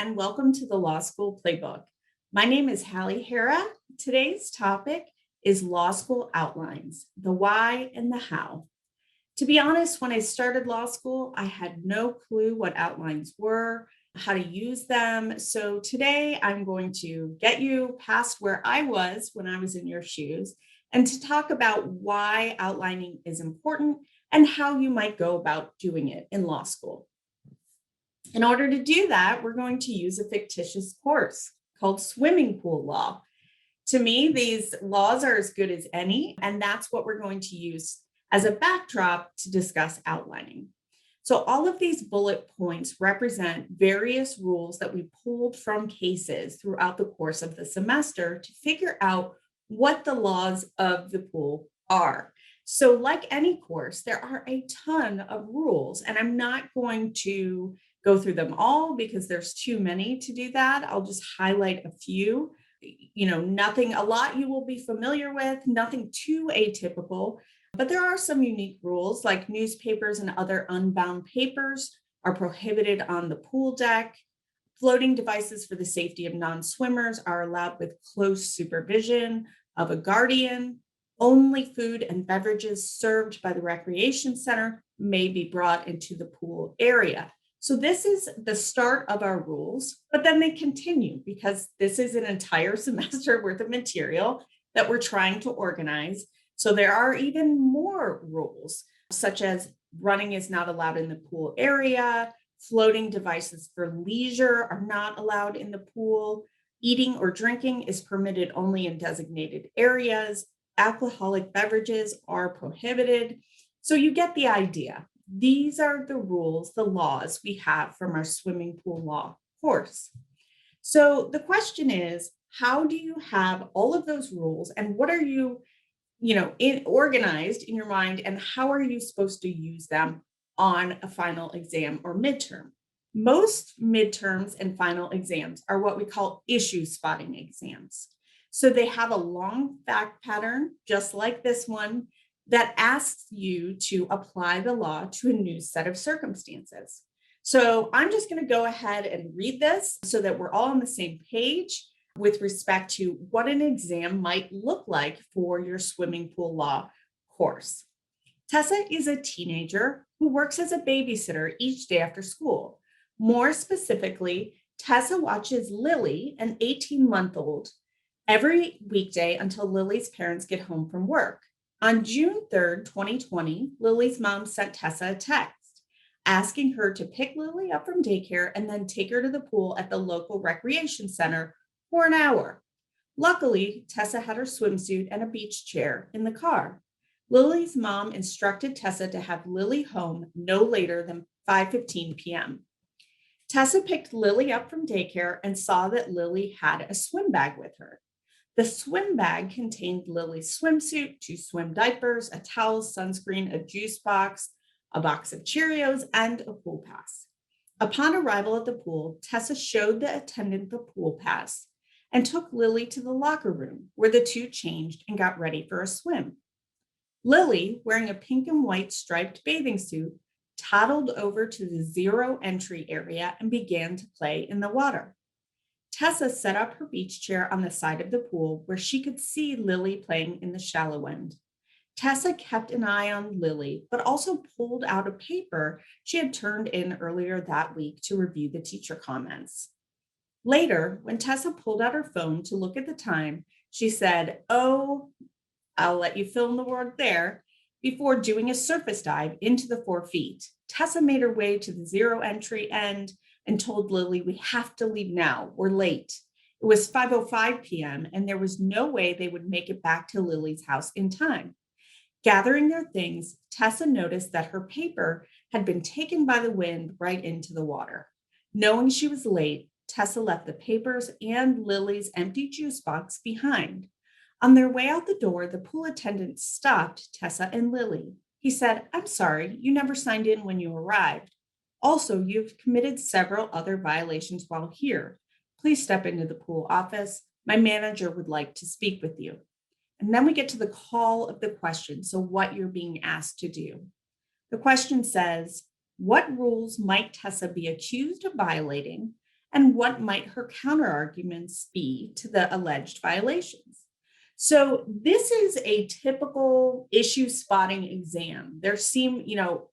and welcome to the Law School Playbook. My name is Hallie Hara. Today's topic is law school outlines, the why and the how. To be honest, when I started law school, I had no clue what outlines were, how to use them. So today I'm going to get you past where I was when I was in your shoes and to talk about why outlining is important and how you might go about doing it in law school. In order to do that, we're going to use a fictitious course called swimming pool law. To me, these laws are as good as any, and that's what we're going to use as a backdrop to discuss outlining. So all of these bullet points represent various rules that we pulled from cases throughout the course of the semester to figure out what the laws of the pool are. So like any course, there are a ton of rules, and I'm not going to go through them all because there's too many to do that. I'll just highlight a few. Nothing, a lot you will be familiar with, nothing too atypical, but there are some unique rules like newspapers and other unbound papers are prohibited on the pool deck. Floating devices for the safety of non-swimmers are allowed with close supervision of a guardian. Only food and beverages served by the recreation center may be brought into the pool area. So this is the start of our rules, but then they continue because this is an entire semester worth of material that we're trying to organize. So there are even more rules, such as running is not allowed in the pool area, floating devices for leisure are not allowed in the pool, eating or drinking is permitted only in designated areas, alcoholic beverages are prohibited. So you get the idea. These are the rules, the laws we have from our swimming pool law course. So the question is, how do you have all of those rules and what are you, organized in your mind and how are you supposed to use them on a final exam or midterm? Most midterms and final exams are what we call issue spotting exams. So they have a long fact pattern, just like this one, that asks you to apply the law to a new set of circumstances. So I'm just going to go ahead and read this so that we're all on the same page with respect to what an exam might look like for your swimming pool law course. Tessa is a teenager who works as a babysitter each day after school. More specifically, Tessa watches Lily, an 18-month-old, every weekday until Lily's parents get home from work. On June 3rd, 2020, Lily's mom sent Tessa a text asking her to pick Lily up from daycare and then take her to the pool at the local recreation center for an hour. Luckily, Tessa had her swimsuit and a beach chair in the car. Lily's mom instructed Tessa to have Lily home no later than 5:15 p.m. Tessa picked Lily up from daycare and saw that Lily had a swim bag with her. The swim bag contained Lily's swimsuit, 2 swim diapers, a towel, sunscreen, a juice box, a box of Cheerios, and a pool pass. Upon arrival at the pool, Tessa showed the attendant the pool pass and took Lily to the locker room where the two changed and got ready for a swim. Lily, wearing a pink and white striped bathing suit, toddled over to the zero entry area and began to play in the water. Tessa set up her beach chair on the side of the pool where she could see Lily playing in the shallow end. Tessa kept an eye on Lily, but also pulled out a paper she had turned in earlier that week to review the teacher comments. Later, when Tessa pulled out her phone to look at the time, she said, "Oh, I'll let you fill in the word there." Before doing a surface dive into the 4 feet, Tessa made her way to the zero entry end and told Lily, "We have to leave now. We're late." It was 5:05 p.m. and there was no way they would make it back to Lily's house in time. Gathering their things, Tessa noticed that her paper had been taken by the wind right into the water. Knowing she was late, Tessa left the papers and Lily's empty juice box behind. On their way out the door, the pool attendant stopped Tessa and Lily. He said, "I'm sorry, you never signed in when you arrived. Also, you've committed several other violations while here. Please step into the pool office. My manager would like to speak with you." And then we get to the call of the question, so what you're being asked to do. The question says, what rules might Tessa be accused of violating and what might her counterarguments be to the alleged violations. So this is a typical issue spotting exam. There seem,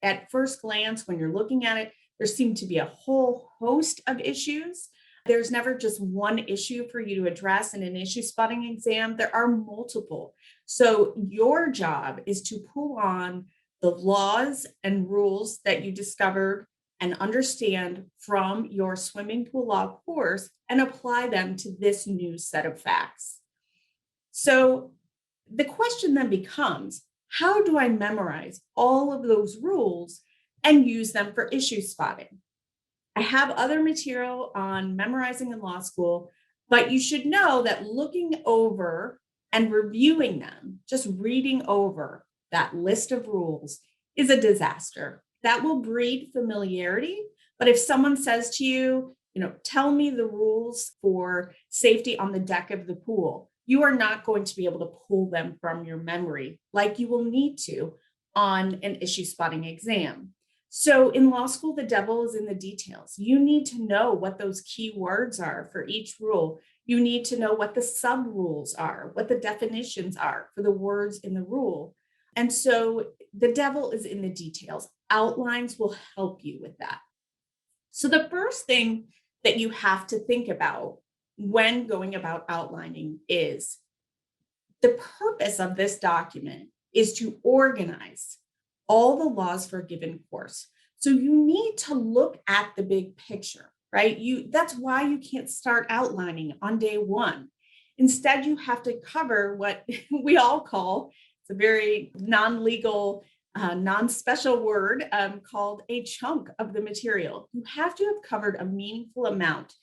at first glance, when you're looking at it, there seem to be a whole host of issues. There's never just one issue for you to address in an issue spotting exam. There are multiple. So your job is to pull on the laws and rules that you discovered and understand from your swimming pool law course and apply them to this new set of facts. So the question then becomes, how do I memorize all of those rules and use them for issue spotting? I have other material on memorizing in law school, but you should know that looking over and reviewing them, just reading over that list of rules is a disaster. That will breed familiarity. But if someone says to you, tell me the rules for safety on the deck of the pool, you are not going to be able to pull them from your memory like you will need to on an issue spotting exam. So in law school, the devil is in the details. You need to know what those key words are for each rule. You need to know what the sub rules are, what the definitions are for the words in the rule. And so the devil is in the details. Outlines will help you with that. So the first thing that you have to think about when going about outlining is the purpose of this document is to organize all the laws for a given course. So you need to look at the big picture, right? That's why you can't start outlining on day one. Instead, you have to cover what we all call, it's a very non-legal, non-special word called a chunk of the material. You have to have covered a meaningful amount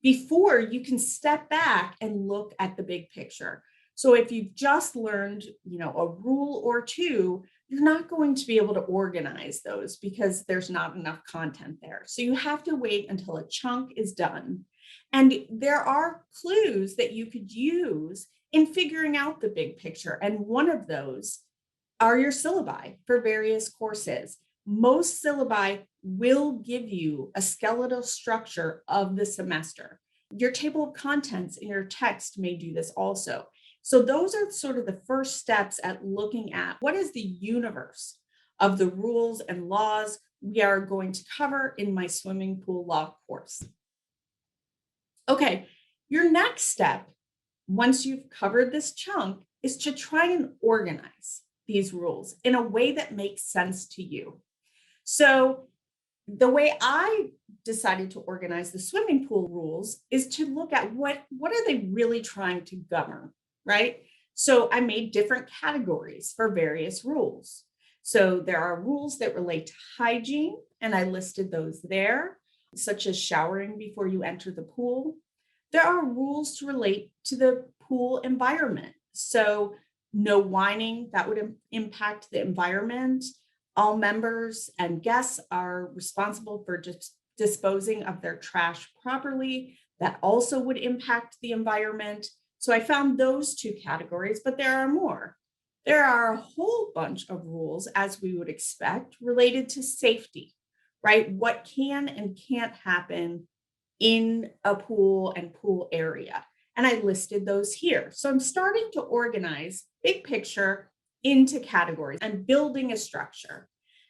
before you can step back and look at the big picture. So if you've just learned, a rule or two, you're not going to be able to organize those because there's not enough content there. So you have to wait until a chunk is done. And there are clues that you could use in figuring out the big picture. And one of those are your syllabi for various courses. Most syllabi will give you a skeletal structure of the semester. Your table of contents in your text may do this also. So those are sort of the first steps at looking at what is the universe of the rules and laws we are going to cover in my swimming pool law course. Okay, your next step, once you've covered this chunk, is to try and organize these rules in a way that makes sense to you. So the way I decided to organize the swimming pool rules is to look at what are they really trying to govern, right? So I made different categories for various rules. So there are rules that relate to hygiene, and I listed those there, such as showering before you enter the pool. There are rules to relate to the pool environment. So no whining, that would impact the environment. All members and guests are responsible for disposing of their trash properly. That also would impact the environment. So I found those two categories, but there are more. There are a whole bunch of rules, as we would expect, related to safety, right? What can and can't happen in a pool and pool area. And I listed those here. So I'm starting to organize big picture into categories. I'm building a structure.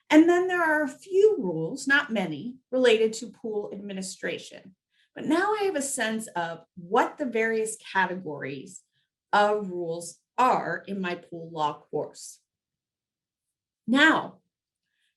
And then there are a few rules, not many, related to pool administration. But now I have a sense of what the various categories of rules are in my pool law course. Now,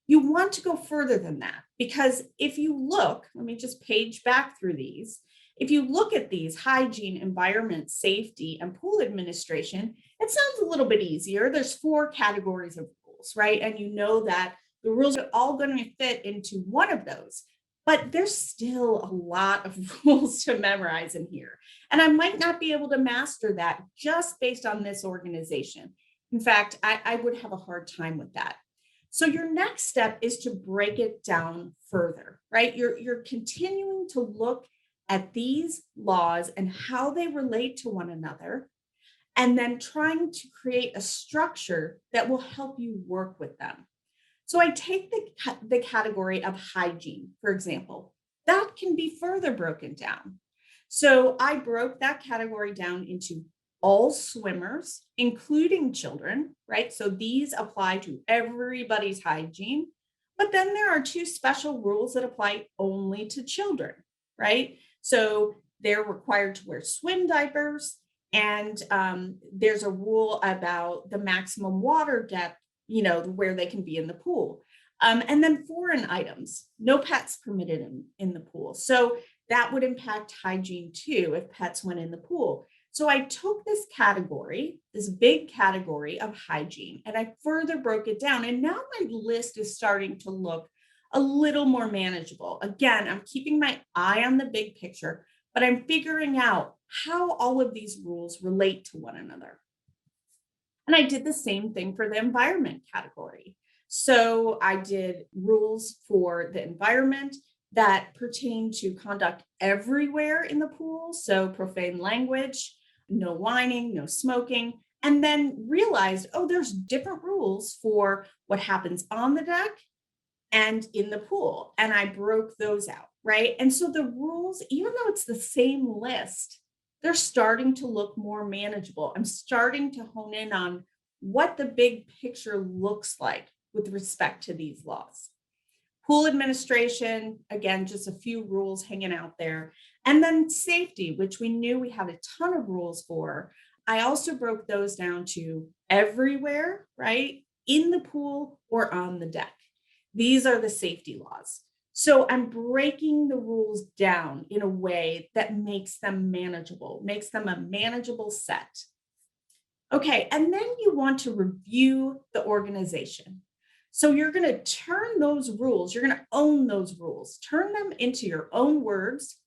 you want to go further than that because if you look, let me just page back through these. If you look at these hygiene, environment, safety, and pool administration, it sounds a little bit easier. There's 4 categories of rules, right? And you know that the rules are all going to fit into one of those. But there's still a lot of rules to memorize in here. And I might not be able to master that just based on this organization. In fact, I would have a hard time with that. So your next step is to break it down further, right? You're continuing to look at these laws and how they relate to one another, and then trying to create a structure that will help you work with them. So I take the category of hygiene, for example. that can be further broken down. So I broke that category down into all swimmers, including children, right? So these apply to everybody's hygiene. But then there are two special rules that apply only to children, right? So they're required to wear swim diapers. And there's a rule about the maximum water depth, where they can be in the pool. And then foreign items, no pets permitted in the pool. So that would impact hygiene too if pets went in the pool. So I took this category, this big category of hygiene, and I further broke it down. And now my list is starting to look a little more manageable. Again, I'm keeping my eye on the big picture, but I'm figuring out how all of these rules relate to one another. And I did the same thing for the environment category. So I did rules for the environment that pertain to conduct everywhere in the pool. So profane language, no whining, no smoking. And then realized, oh, there's different rules for what happens on the deck and in the pool. And I broke those out, right? And so the rules, even though it's the same list, they're starting to look more manageable. I'm starting to hone in on what the big picture looks like with respect to these laws. Pool administration, again, just a few rules hanging out there. And then safety, which we knew we had a ton of rules for. I also broke those down to everywhere, right? In the pool or on the deck. These are the safety laws. So I'm breaking the rules down in a way that makes them manageable, makes them a manageable set. Okay, and then you want to review the organization. So you're going to turn those rules, you're going to own those rules, turn them into your own words,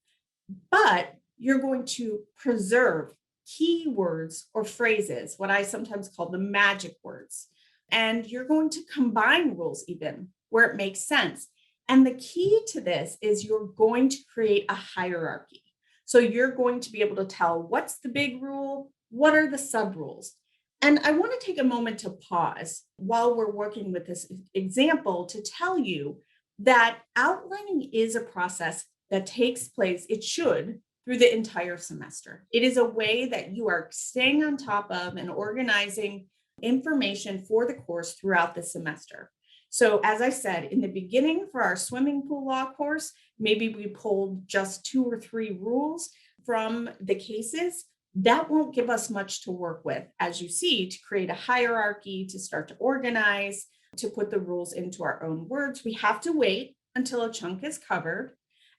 but you're going to preserve key words or phrases, what I sometimes call the magic words. And you're going to combine rules even where it makes sense. And the key to this is you're going to create a hierarchy. So you're going to be able to tell what's the big rule, what are the sub rules. And I want to take a moment to pause while we're working with this example to tell you that outlining is a process that takes place, it should, through the entire semester. It is a way that you are staying on top of and organizing information for the course throughout the semester. So, as I said, in the beginning for our swimming pool law course, maybe we pulled just 2 or 3 rules from the cases. That won't give us much to work with, as you see, to create a hierarchy, to start to organize, to put the rules into our own words. We have to wait until a chunk is covered.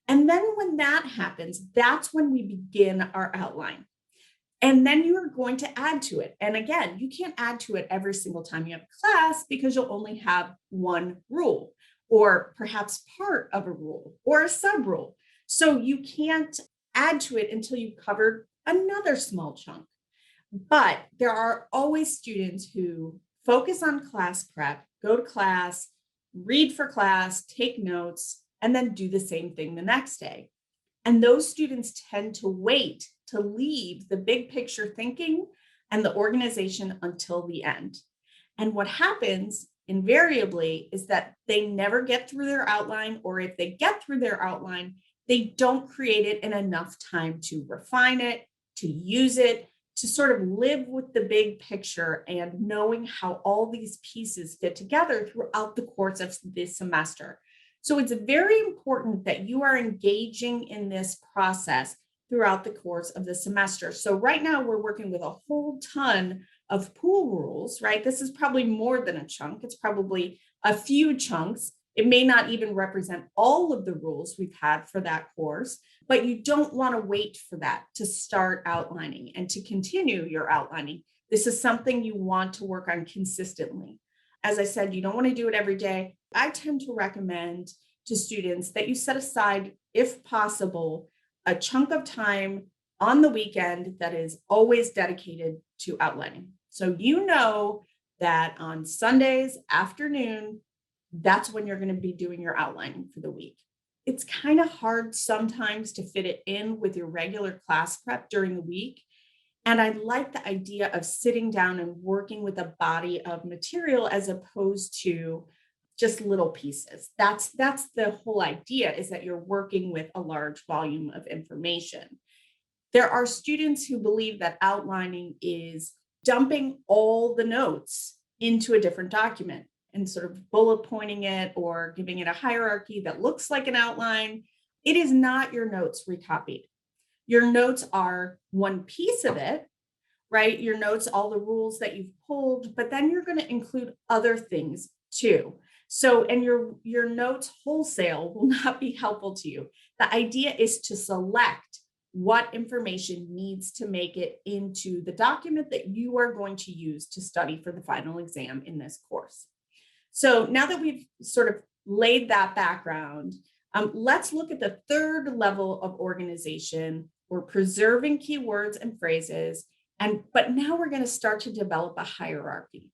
And then when that happens, that's when we begin our outline. And then you are going to add to it. And again, you can't add to it every single time you have a class because you'll only have one rule or perhaps part of a rule or a sub rule. So you can't add to it until you've covered another small chunk. But there are always students who focus on class prep, go to class, read for class, take notes, and then do the same thing the next day. And those students tend to wait to leave the big picture thinking and the organization until the end. And what happens invariably is that they never get through their outline, or if they get through their outline, they don't create it in enough time to refine it, to use it, to sort of live with the big picture and knowing how all these pieces fit together throughout the course of this semester. So it's very important that you are engaging in this process throughout the course of the semester. So right now we're working with a whole ton of pool rules, right? This is probably more than a chunk. It's probably a few chunks. It may not even represent all of the rules we've had for that course, but you don't want to wait for that to start outlining and to continue your outlining. This is something you want to work on consistently. As I said, you don't want to do it every day. I tend to recommend to students that you set aside, if possible, a chunk of time on the weekend that is always dedicated to outlining. So you know that on Sundays afternoon, that's when you're going to be doing your outlining for the week. It's kind of hard sometimes to fit it in with your regular class prep during the week. And I like the idea of sitting down and working with a body of material as opposed to just little pieces. That's the whole idea, is that you're working with a large volume of information. There are students who believe that outlining is dumping all the notes into a different document and sort of bullet pointing it or giving it a hierarchy that looks like an outline. It is not your notes recopied. Your notes are one piece of it, right? Your notes, all the rules that you've pulled, but then you're going to include other things too. So, and your notes wholesale will not be helpful to you. The idea is to select what information needs to make it into the document that you are going to use to study for the final exam in this course. So now that we've sort of laid that background, let's look at the third level of organization. We're preserving keywords and phrases, but now we're going to start to develop a hierarchy.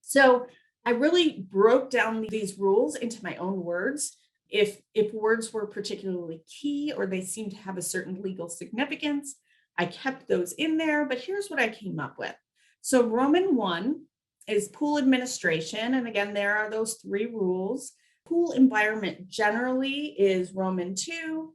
So I really broke down these rules into my own words. If words were particularly key or they seemed to have a certain legal significance, I kept those in there, but here's what I came up with. So Roman 1 is pool administration. And again, there are those 3 rules. Pool environment generally is Roman 2.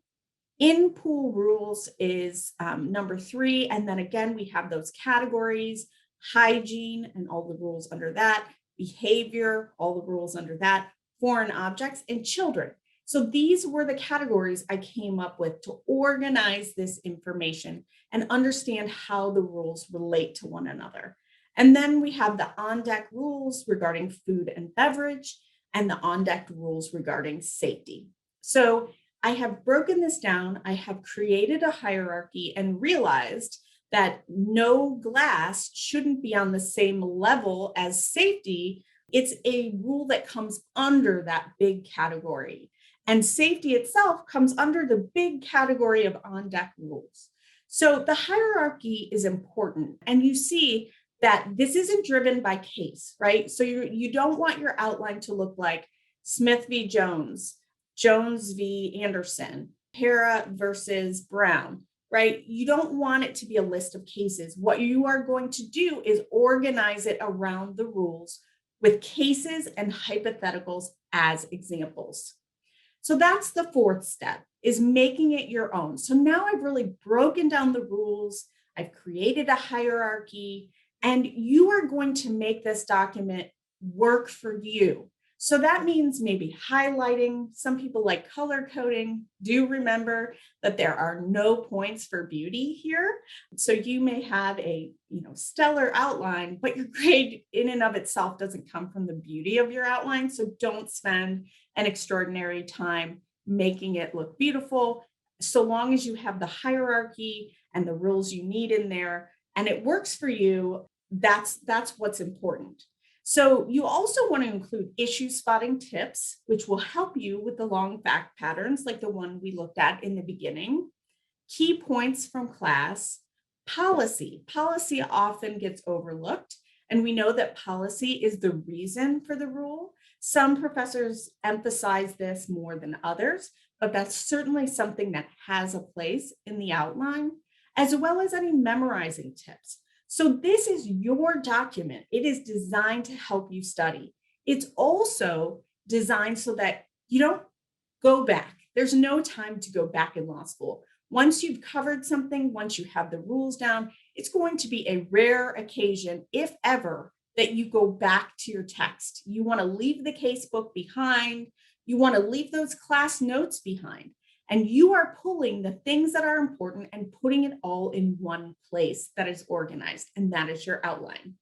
In pool rules is number 3. And then again, we have those categories: hygiene and all the rules under that, behavior, all the rules under that, foreign objects, and children. So these were the categories I came up with to organize this information and understand how the rules relate to one another. And then we have the on-deck rules regarding food and beverage and the on-deck rules regarding safety. So I have broken this down. I have created a hierarchy and realized that no glass shouldn't be on the same level as safety. It's a rule that comes under that big category. And safety itself comes under the big category of on-deck rules. So the hierarchy is important. And you see that this isn't driven by case, right? So you don't want your outline to look like Smith v. Jones, Jones v. Anderson, Hara versus Brown, right? You don't want it to be a list of cases. What you are going to do is organize it around the rules with cases and hypotheticals as examples. So that's the 4th step, is making it your own. So now I've really broken down the rules. I've created a hierarchy, and you are going to make this document work for you. So that means maybe highlighting. Some people like color coding. Do remember that there are no points for beauty here. So you may have a stellar outline, but your grade in and of itself doesn't come from the beauty of your outline. So don't spend an extraordinary time making it look beautiful. So long as you have the hierarchy and the rules you need in there and it works for you, that's what's important. So you also want to include issue spotting tips, which will help you with the long fact patterns like the one we looked at in the beginning, key points from class, policy. Policy often gets overlooked, and we know that policy is the reason for the rule. Some professors emphasize this more than others, but that's certainly something that has a place in the outline, as well as any memorizing tips. So this is your document. It is designed to help you study. It's also designed so that you don't go back. There's no time to go back in law school. Once you've covered something, once you have the rules down, it's going to be a rare occasion, if ever, that you go back to your text. You want to leave the case book behind. You want to leave those class notes behind. And you are pulling the things that are important and putting it all in one place that is organized, and that is your outline.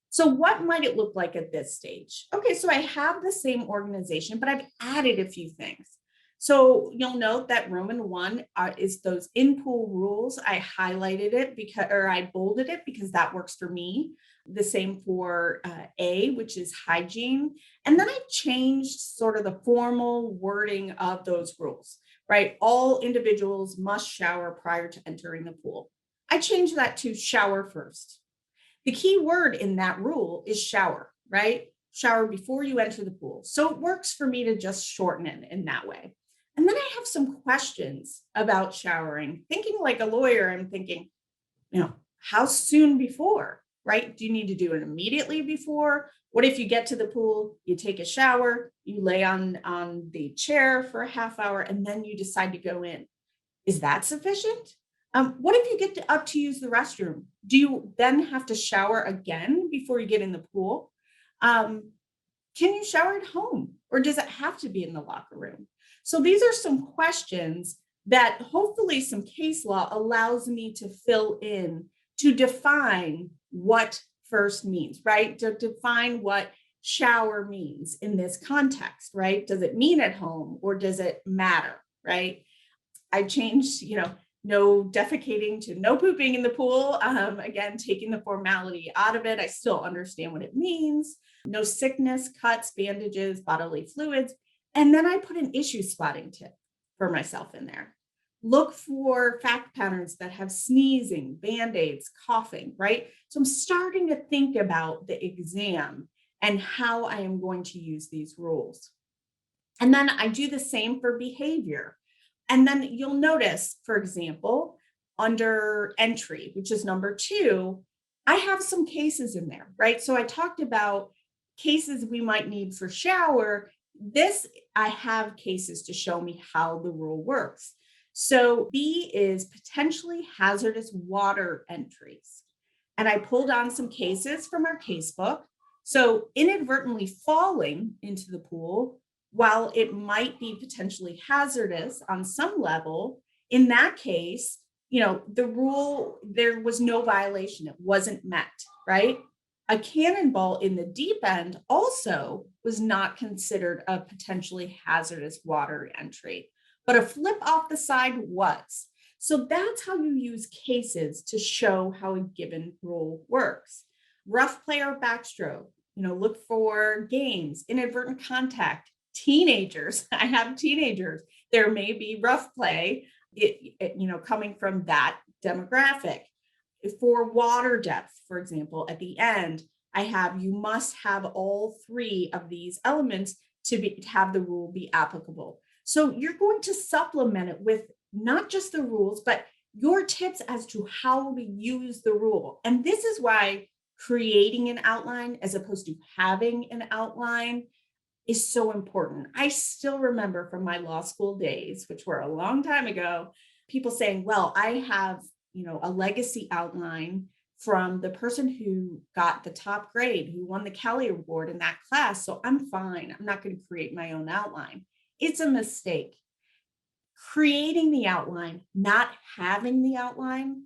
So what might it look like at this stage? Okay, so I have the same organization, but I've added a few things. So you'll note that Roman 1 is those in-pool rules. I highlighted it or I bolded it because that works for me. The same for A, which is hygiene. And then I changed sort of the formal wording of those rules, right? All individuals must shower prior to entering the pool. I changed that to shower first. The key word in that rule is shower, right? Shower before you enter the pool. So it works for me to just shorten it in that way. And then I have some questions about showering. Thinking like a lawyer, I'm thinking, how soon before, right? Do you need to do it immediately before? What if you get to the pool, you take a shower, you lay on the chair for a half hour, and then you decide to go in? Is that sufficient? What if you up to use the restroom? Do you then have to shower again before you get in the pool? Um, can you shower at home or does it have to be in the locker room? So these are some questions that hopefully some case law allows me to fill in to define what first means, right? To define what shower means in this context, right? Does it mean at home or does it matter, right? I changed, no defecating to no pooping in the pool. Again, taking the formality out of it. I still understand what it means. No sickness, cuts, bandages, bodily fluids. And then I put an issue spotting tip for myself in there. Look for fact patterns that have sneezing, band-aids, coughing, right? So I'm starting to think about the exam and how I am going to use these rules. And then I do the same for behavior. And then you'll notice, for example, under entry, which is number 2, I have some cases in there, right? So I talked about cases we might need for shower. This, I have cases to show me how the rule works. So B is potentially hazardous water entries. And I pulled on some cases from our casebook. So inadvertently falling into the pool, while it might be potentially hazardous on some level, in that case, the rule, there was no violation. It wasn't met, right? A cannonball in the deep end also was not considered a potentially hazardous water entry, but a flip off the side was. So that's how you use cases to show how a given rule works. Rough play or backstroke, look for games, inadvertent contact, teenagers. I have teenagers. There may be rough play, coming from that demographic. For water depth, for example, at the end, I have you must have all 3 of these elements to have the rule be applicable. So you're going to supplement it with not just the rules, but your tips as to how to use the rule. And this is why creating an outline as opposed to having an outline is so important. I still remember from my law school days, which were a long time ago, people saying, well, I have, a legacy outline from the person who got the top grade, who won the Kelly Award in that class. So I'm fine. I'm not going to create my own outline. It's a mistake. Creating the outline, not having the outline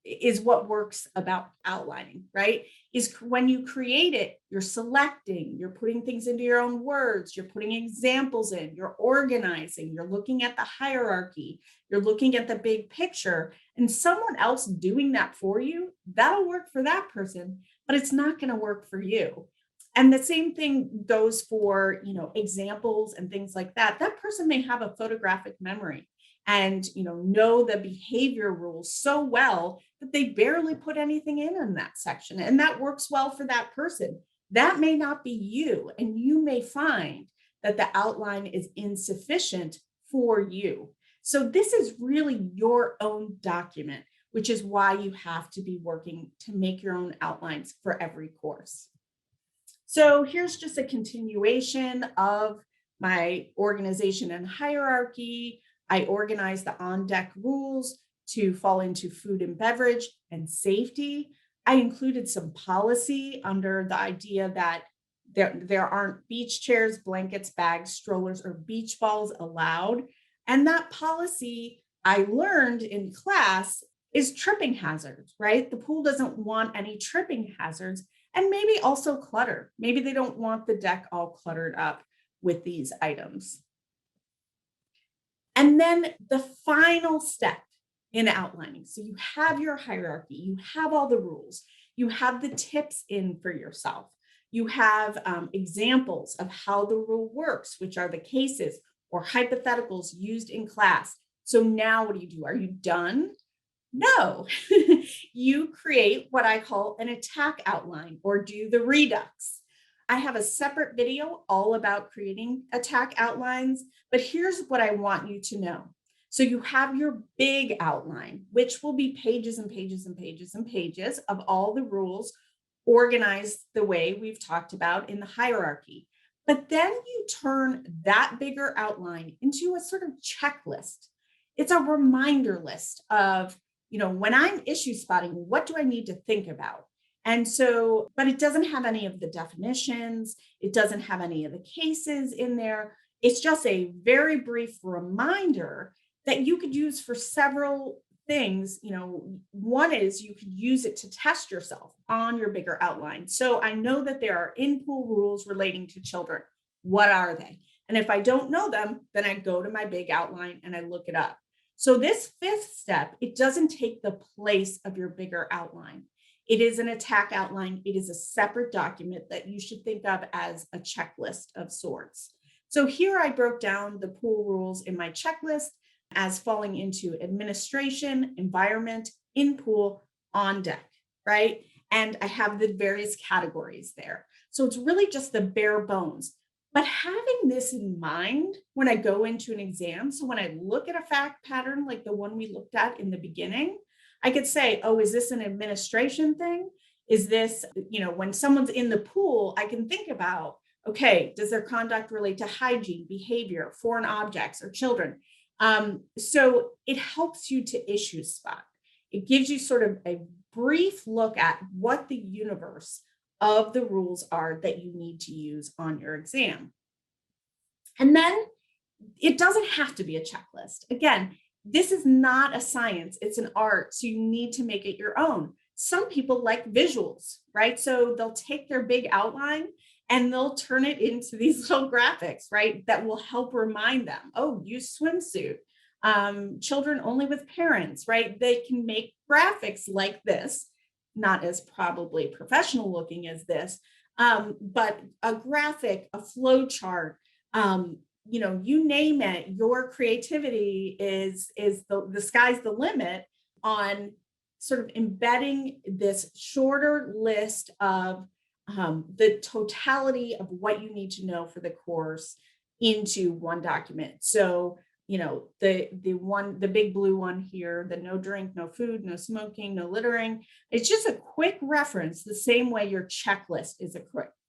is what works about outlining, right? Is when you create it, you're selecting, you're putting things into your own words, you're putting examples in, you're organizing, you're looking at the hierarchy, you're looking at the big picture, and someone else doing that for you, that'll work for that person, but it's not going to work for you. And the same thing goes for, examples and things like that. That person may have a photographic memory and, know the behavior rules so well that they barely put anything in that section. And that works well for that person. That may not be you. And you may find that the outline is insufficient for you. So this is really your own document, which is why you have to be working to make your own outlines for every course. So here's just a continuation of my organization and hierarchy. I organized the on-deck rules to fall into food and beverage and safety. I included some policy under the idea that there aren't beach chairs, blankets, bags, strollers, or beach balls allowed. And that policy I learned in class is tripping hazards, right? The pool doesn't want any tripping hazards. And maybe also clutter. Maybe they don't want the deck all cluttered up with these items. And then the final step in outlining. So you have your hierarchy, you have all the rules, you have the tips in for yourself. You have examples of how the rule works, which are the cases or hypotheticals used in class. So now what do? Are you done? No, you create what I call an attack outline or do the redux. I have a separate video all about creating attack outlines, but here's what I want you to know. So you have your big outline, which will be pages and pages and pages and pages of all the rules, organized the way we've talked about in the hierarchy. But then you turn that bigger outline into a sort of checklist. It's a reminder list of, when I'm issue spotting, what do I need to think about? And so, but it doesn't have any of the definitions, it doesn't have any of the cases in there. It's just a very brief reminder that you could use for several things. One is you could use it to test yourself on your bigger outline. So I know that there are in pool rules relating to children. What are they? And if I don't know them, then I go to my big outline and I look it up. So this fifth step, it doesn't take the place of your bigger outline. It is an attack outline. It is a separate document that you should think of as a checklist of sorts. So here I broke down the pool rules in my checklist as falling into administration, environment, in pool, on deck, right? And I have the various categories there. So it's really just the bare bones. But having this in mind when I go into an exam, so when I look at a fact pattern like the one we looked at in the beginning, I could say, oh, is this an administration thing? Is this, when someone's in the pool, I can think about, okay, does their conduct relate to hygiene, behavior, foreign objects, or children? So it helps you to issue spot. It gives you sort of a brief look at what the universe of the rules are that you need to use on your exam. And then it doesn't have to be a checklist. Again, this is not a science, it's an art. So you need to make it your own. Some people like visuals, right? So they'll take their big outline and they'll turn it into these little graphics, right? That will help remind them, oh, use swimsuit. Children only with parents, right? They can make graphics like this, not as probably professional looking as this, but a graphic, a flow chart, you name it, your creativity is the sky's the limit on sort of embedding this shorter list of the totality of what you need to know for the course into one document. So, the big blue one here, the no drink, no food, no smoking, no littering. It's just a quick reference, the same way your checklist is a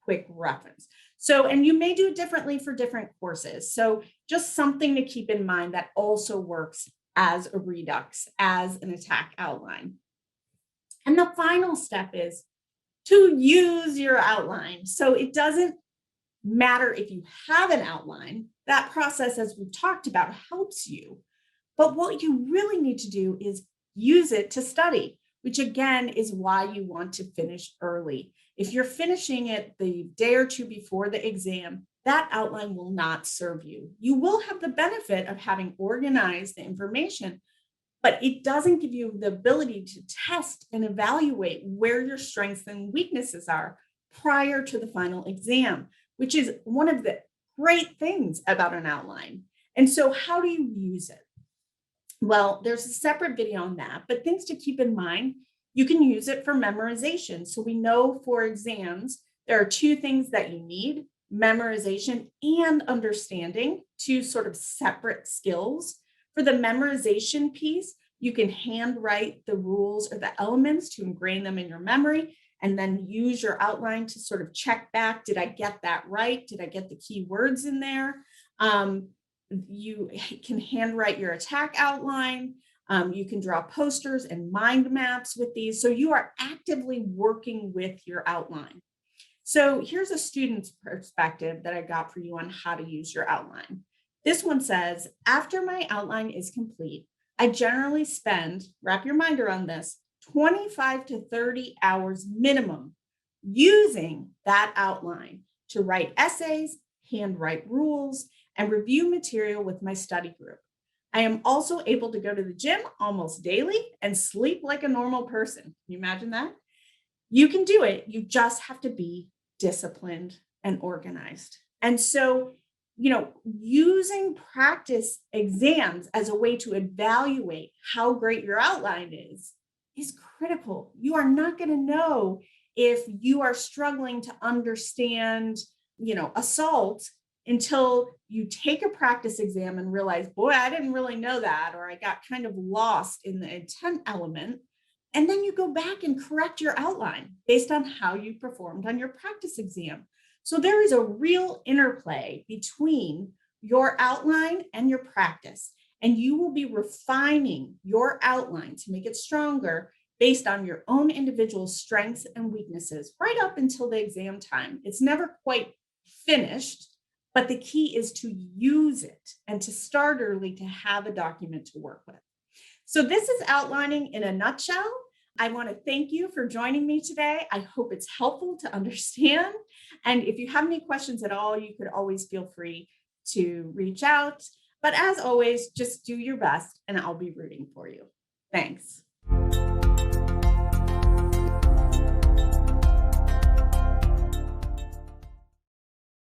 quick reference. So, and you may do it differently for different courses. So just something to keep in mind that also works as a redux, as an attack outline. And the final step is to use your outline. So it doesn't matter if you have an outline, that process, as we've talked about, helps you. But what you really need to do is use it to study, which again is why you want to finish early. If you're finishing it the day or two before the exam, that outline will not serve you. You will have the benefit of having organized the information, but it doesn't give you the ability to test and evaluate where your strengths and weaknesses are prior to the final exam, which is one of the great things about an outline. And so, how do you use it? Well, there's a separate video on that, but things to keep in mind, you can use it for memorization. So we know for exams, there are two things that you need: memorization and understanding, two sort of separate skills. For the memorization piece, you can handwrite the rules or the elements to ingrain them in your memory, and then use your outline to sort of check back. Did I get that right? Did I get the key words in there? You can handwrite your attack outline. You can draw posters and mind maps with these. So you are actively working with your outline. So here's a student's perspective that I got for you on how to use your outline. This one says, after my outline is complete, I generally spend, wrap your mind around this, 25 to 30 hours minimum using that outline to write essays, handwrite rules, and review material with my study group. I am also able to go to the gym almost daily and sleep like a normal person. Can you imagine that? You can do it. You just have to be disciplined and organized. And so, using practice exams as a way to evaluate how great your outline is critical. You are not going to know if you are struggling to understand, assault until you take a practice exam and realize, boy, I didn't really know that, or I got kind of lost in the intent element. And then you go back and correct your outline based on how you performed on your practice exam. So there is a real interplay between your outline and your practice. And you will be refining your outline to make it stronger based on your own individual strengths and weaknesses right up until the exam time. It's never quite finished, but the key is to use it and to start early to have a document to work with. So, this is outlining in a nutshell. I want to thank you for joining me today. I hope it's helpful to understand. And if you have any questions at all, you could always feel free to reach out. But as always, just do your best and I'll be rooting for you. Thanks.